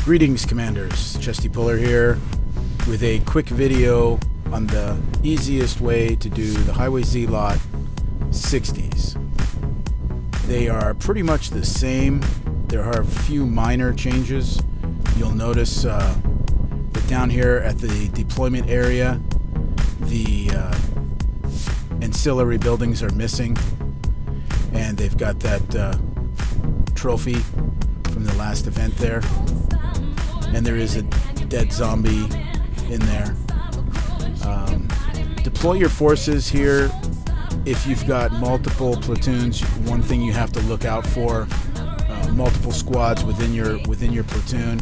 Greetings, Commanders. Chesty Puller here with a quick video on the easiest way to do the Highway Z lot 60s. They are pretty much the same. There are a few minor changes. You'll notice that down here at the deployment area, the ancillary buildings are missing, and they've got that trophy from the last event there, and there is a dead zombie in there. Deploy your forces here. If you've got multiple platoons, one thing you have to look out for, multiple squads within your platoon,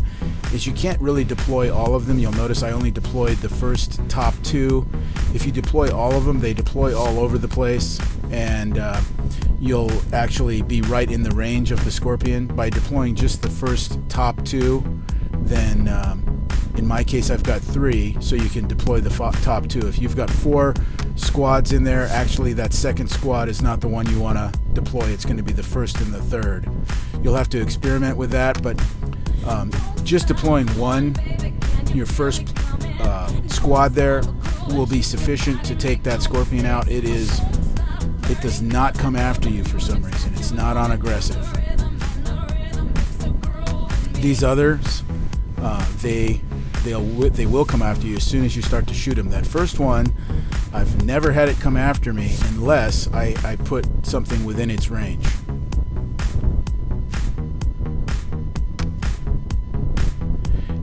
is you can't really deploy all of them. You'll notice I only deployed the first top two. If you deploy all of them, they deploy all over the place, and you'll actually be right in the range of the Scorpion. By deploying just the first top two, then in my case I've got 3, so you can deploy the top 2. If you've got 4 squads in there, actually that second squad is not the one you want to deploy. It's going to be the first and the third. You'll have to experiment with that, but just deploying one, your first squad there, will be sufficient to take that Scorpion out. It does not come after you for some reason. It's not on aggressive. These others, they will come after you as soon as you start to shoot them. That first one, I've never had it come after me unless I put something within its range.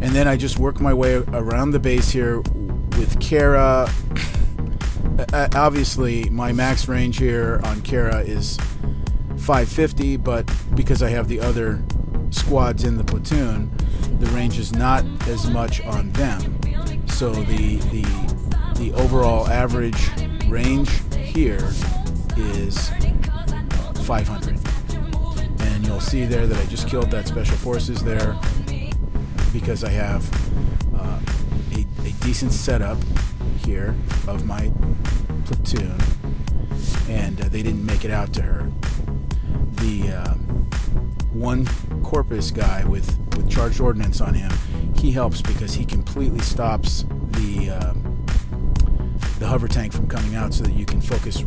And then I just work my way around the base here with Kara. Obviously, my max range here on Kara is 550, but because I have the other squads in the platoon, the range is not as much on them. So the overall average range here is 500. And you'll see there that I just killed that Special Forces there because I have a decent setup here of my platoon, and they didn't make it out to her. The one Corpus guy with charged ordnance on him, he helps because he completely stops the hover tank from coming out, so that you can focus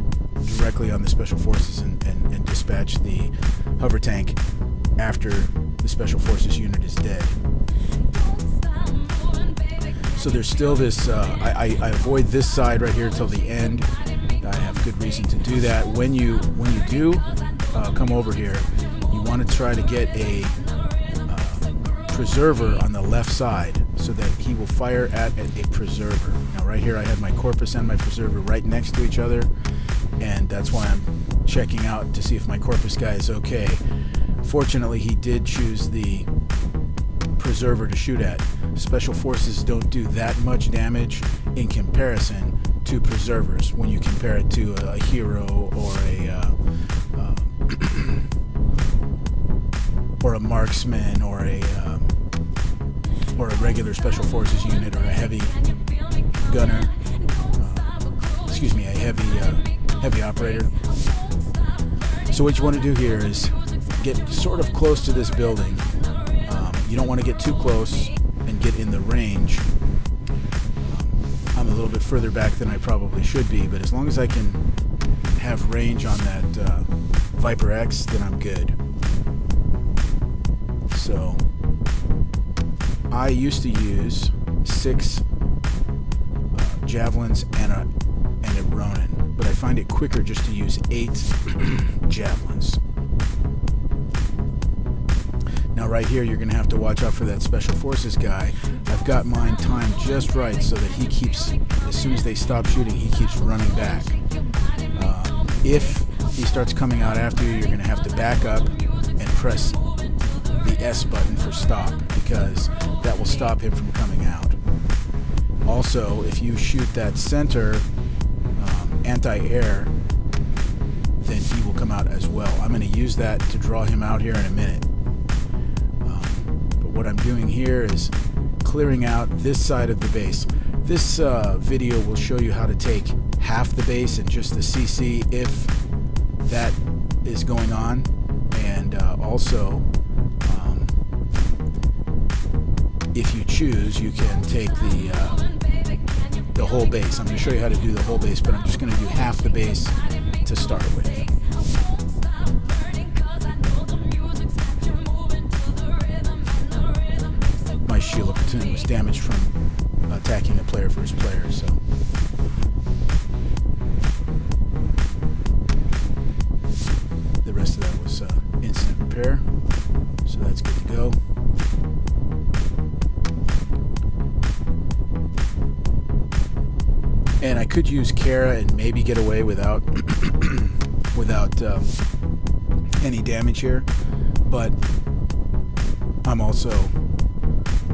directly on the Special Forces and dispatch the hover tank after the Special Forces unit is dead. So there's still this, I avoid this side right here till the end. I have good reason to do that. When you do come over here, you want to try to get a preserver on the left side so that he will fire at a preserver. Now right here I had my Corpus and my preserver right next to each other, and that's why I'm checking out to see if my Corpus guy is okay. Fortunately, he did choose the preserver to shoot at. Special Forces don't do that much damage in comparison to preservers when you compare it to a hero or a marksman or a regular Special Forces unit or a heavy gunner. Excuse me, a heavy operator. So what you want to do here is get sort of close to this building. You don't want to get too close and get in the range. I'm a little bit further back than I probably should be, but as long as I can have range on that Viper X, then I'm good. So I used to use 6 javelins and a Ronin, but I find it quicker just to use 8 javelins. Now right here you're going to have to watch out for that Special Forces guy. I've got mine timed just right so that he keeps, as soon as they stop shooting, he keeps running back. If he starts coming out after you, you're going to have to back up and press the S button for stop, because that will stop him from coming out. Also, if you shoot that center anti-air, then he will come out as well. I'm going to use that to draw him out here in a minute. But what I'm doing here is clearing out this side of the base. This video will show you how to take half the base and just the CC if that is going on, and also choose, you can take the whole base. I'm going to show you how to do the whole base, but I'm just going to do half the base to start with. My Sheila platoon was damaged from attacking a player versus player, so. The rest of that was instant repair, so that's good to go. And I could use Kara and maybe get away without without any damage here, but I'm also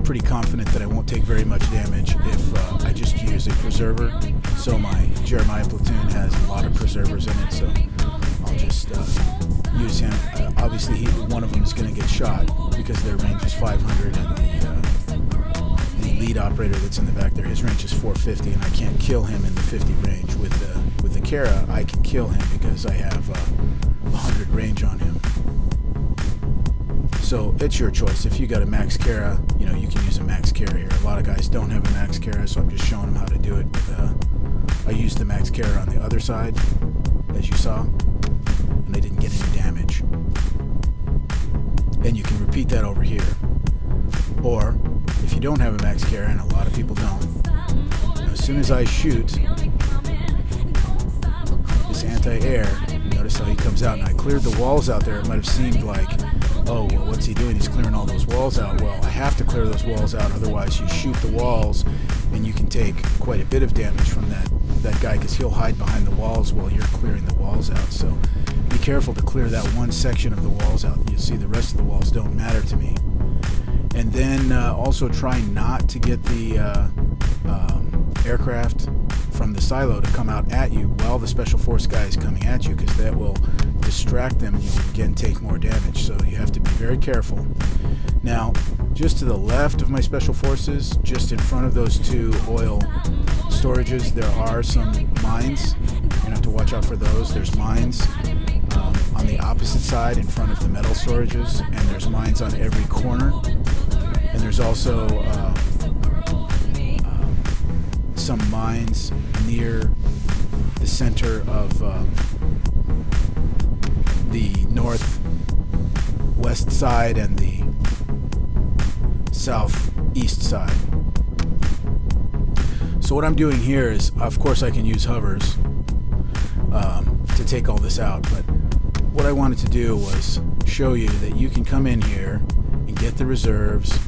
pretty confident that I won't take very much damage if I just use a preserver. So my Jeremiah platoon has a lot of preservers in it, so I'll just use him. Obviously, one of them is going to get shot because their range is 500, and the lead operator that's in the back there, his range is 450, and I can't kill him in the 50 range. With the Kara, I can kill him because I have 100 range on him. So it's your choice. If you got a max Kara, you know, you can use a max Kara here. A lot of guys don't have a max Kara, so I'm just showing them how to do it. I used the max Kara on the other side, as you saw, and I didn't get any damage. And you can repeat that over here. Or, if you don't have a max Kara, and a lot of people don't, as soon as I shoot this anti-air, notice how he comes out, and I cleared the walls out there. It might have seemed like, oh, well, what's he doing? He's clearing all those walls out. Well, I have to clear those walls out, otherwise you shoot the walls, and you can take quite a bit of damage from that guy, because he'll hide behind the walls while you're clearing the walls out. So be careful to clear that one section of the walls out. You see, the rest of the walls don't matter to me. And then also try not to get the aircraft from the silo to come out at you while the Special Force guy is coming at you, because that will distract them and you will again take more damage. So you have to be very careful. Now, just to the left of my Special Forces, just in front of those two oil storages, there are some mines. You're going to have to watch out for those. There's mines on the opposite side in front of the metal storages, and there's mines on every corner. And there's also some mines near the center of the northwest side and the southeast side. So what I'm doing here is, of course, I can use hovers to take all this out, but what I wanted to do was show you that you can come in here and get the reserves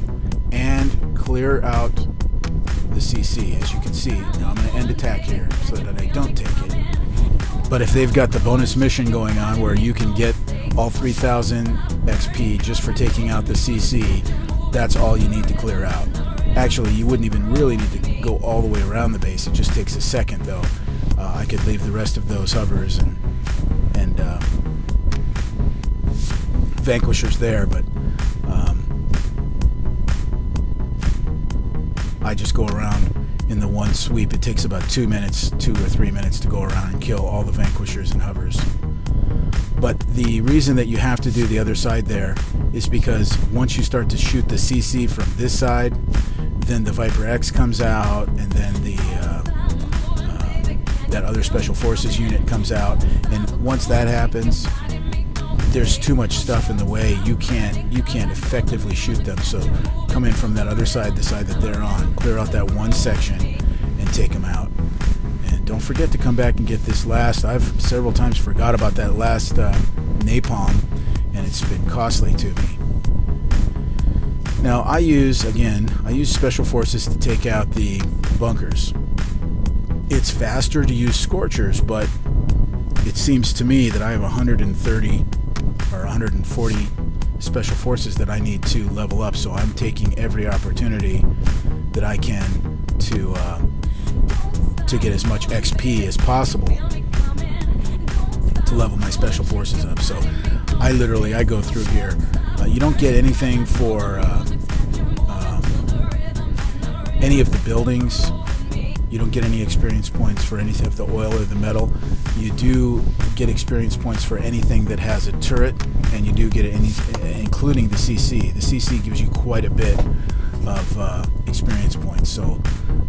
and clear out the CC. As you can see, now I'm going to end attack here so that I don't take it. But if they've got the bonus mission going on where you can get all 3,000 XP just for taking out the CC, that's all you need to clear out. Actually, you wouldn't even really need to go all the way around the base. It just takes a second, though. I could leave the rest of those hovers and vanquishers there, but I just go around in the one sweep. It takes about 2 minutes, 2 or 3 minutes to go around and kill all the vanquishers and hovers. But the reason that you have to do the other side there is because once you start to shoot the CC from this side, then the Viper X comes out, and then that other Special Forces unit comes out, and once that happens, there's too much stuff in the way. You can't effectively shoot them. So come in from that other side, the side that they're on, clear out that one section and take them out. And don't forget to come back and get this last. I've several times forgot about that last napalm, and it's been costly to me. Now I use Special Forces to take out the bunkers. It's faster to use Scorchers, but it seems to me that I have 130 or 140 Special Forces that I need to level up, so I'm taking every opportunity that I can to get as much XP as possible to level my Special Forces up. So I go through here. You don't get anything for any of the buildings. You don't get any experience points for anything of the oil or the metal. You do get experience points for anything that has a turret, and you do get any, including the CC. The CC gives you quite a bit of experience points. So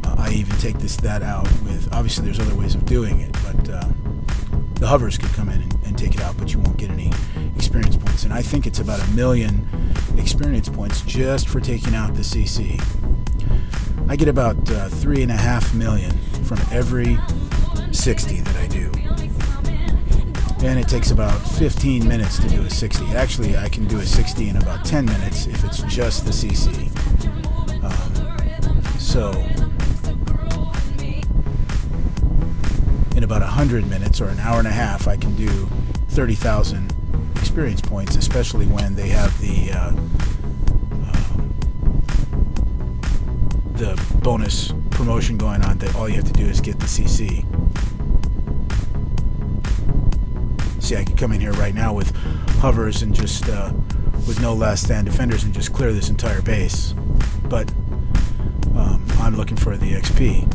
I even take that out with, obviously there's other ways of doing it, but the hovers could come in and take it out, but you won't get any experience points. And I think it's about 1 million experience points just for taking out the CC. I get about 3.5 million from every 60 that I do. And it takes about 15 minutes to do a 60. Actually, I can do a 60 in about 10 minutes if it's just the CC. So in about 100 minutes or an hour and a half, I can do 30,000 experience points, especially when they have the bonus promotion going on that all you have to do is get the CC. See, I could come in here right now with hovers and just with no last stand defenders and just clear this entire base, but I'm looking for the XP,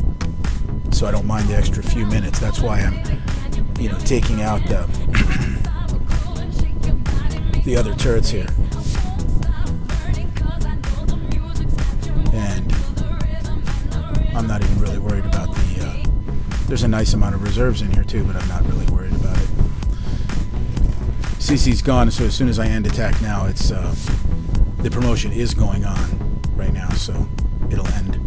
so I don't mind the extra few minutes. That's why I'm, you know, taking out the other turrets here. And I'm not even really worried about the there's a nice amount of reserves in here too, but I'm not really worried about it. CC's gone, so as soon as I end attack now, it's the promotion is going on right now, so it'll end.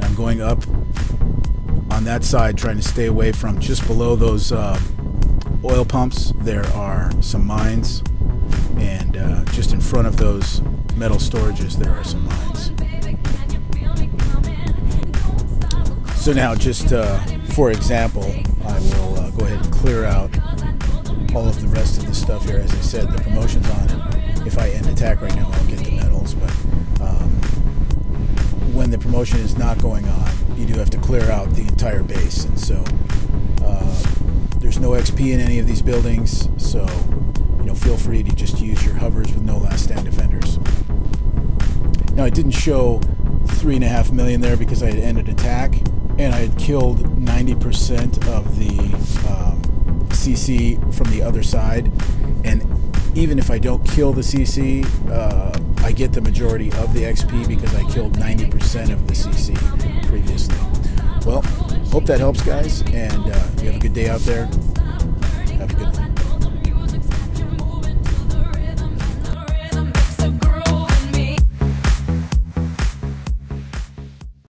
I'm going up on that side, trying to stay away from just below those oil pumps. There are some mines, and just in front of those metal storages there are some mines. So now, just for example, I will go ahead and clear out all of the rest of the stuff here. As I said, the promotion's on it. If I end attack right now, I'll get the medals, but when the promotion is not going on, you do have to clear out the entire base, and so there's no XP in any of these buildings, so you know, feel free to just use your hovers with no last stand defenders. Now, I didn't show 3.5 million there because I had ended attack, and I had killed 90% of the CC from the other side, and even if I don't kill the CC, I get the majority of the XP because I killed 90% of the CC previously. Well, hope that helps, guys, and you have a good day out there. Have a good one.